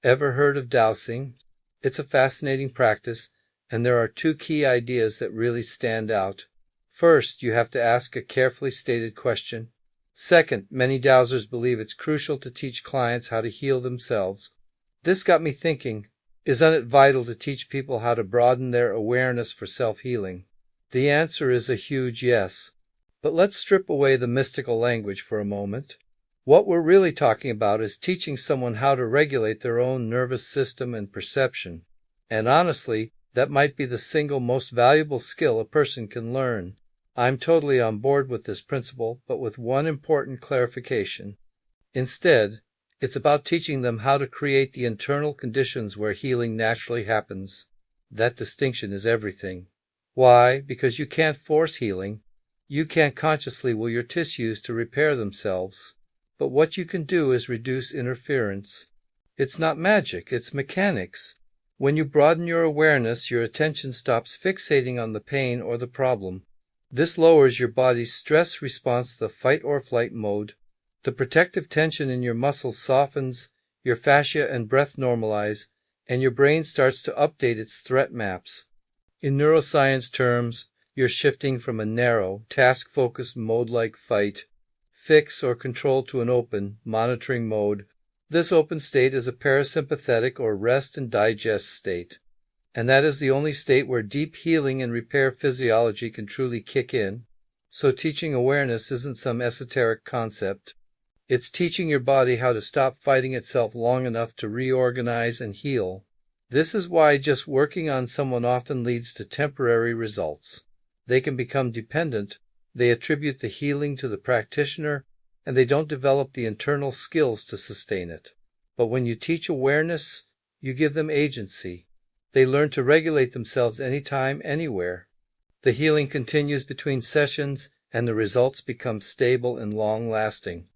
Ever heard of dowsing? It's a fascinating practice, and there are two key ideas that really stand out. First, you have to ask a carefully stated question. Second, many dowsers believe it's crucial to teach clients how to heal themselves. This got me thinking, isn't it vital to teach people how to broaden their awareness for self-healing? The answer is a huge yes. But let's strip away the mystical language for a moment. What we're really talking about is teaching someone how to regulate their own nervous system and perception. And honestly, that might be the single most valuable skill a person can learn. I'm totally on board with this principle, but with one important clarification. Instead, it's about teaching them how to create the internal conditions where healing naturally happens. That distinction is everything. Why? Because you can't force healing. You can't consciously will your tissues to repair themselves. But what you can do is reduce interference. It's not magic, it's mechanics. When you broaden your awareness, your attention stops fixating on the pain or the problem. This lowers your body's stress response to the fight or flight mode. The protective tension in your muscles softens, your fascia and breath normalize, and your brain starts to update its threat maps. In neuroscience terms, you're shifting from a narrow, task-focused mode like fight, fix, or control to an open, monitoring mode. This open state is a parasympathetic or rest and digest state. And that is the only state where deep healing and repair physiology can truly kick in. So teaching awareness isn't some esoteric concept. It's teaching your body how to stop fighting itself long enough to reorganize and heal. This is why just working on someone often leads to temporary results. They can become dependent, they attribute the healing to the practitioner, and they don't develop the internal skills to sustain it. But when you teach awareness, you give them agency. They learn to regulate themselves anytime, anywhere. The healing continues between sessions, and the results become stable and long-lasting.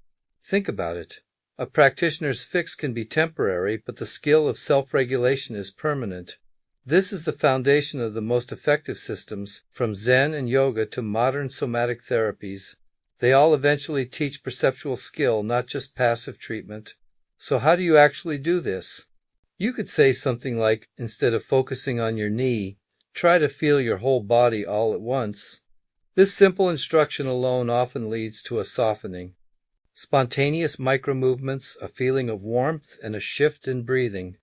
Think about it. A practitioner's fix can be temporary, but the skill of self-regulation is permanent. This is the foundation of the most effective systems, from Zen and yoga to modern somatic therapies. They all eventually teach perceptual skill, not just passive treatment. So how do you actually do this? You could say something like, instead of focusing on your knee, try to feel your whole body all at once. This simple instruction alone often leads to a softening. Spontaneous micro-movements, a feeling of warmth, and a shift in breathing.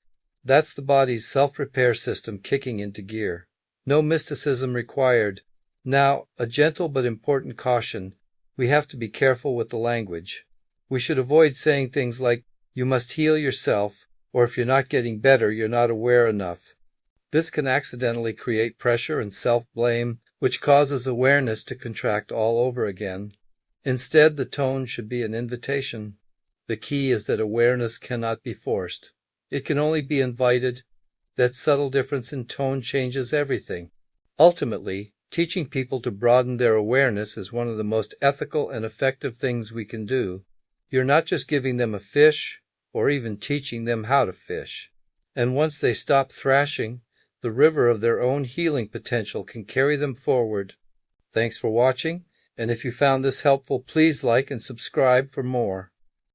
That's the body's self-repair system kicking into gear. No mysticism required. Now, a gentle but important caution. We have to be careful with the language. We should avoid saying things like, you must heal yourself, or if you're not getting better, you're not aware enough. This can accidentally create pressure and self-blame, which causes awareness to contract all over again. Instead, the tone should be an invitation. The key is that awareness cannot be forced. It can only be invited. That subtle difference in tone changes everything. Ultimately, teaching people to broaden their awareness is one of the most ethical and effective things we can do. You're not just giving them a fish, or even teaching them how to fish. And once they stop thrashing, the river of their own healing potential can carry them forward. Thanks for watching, and if you found this helpful, please like and subscribe for more.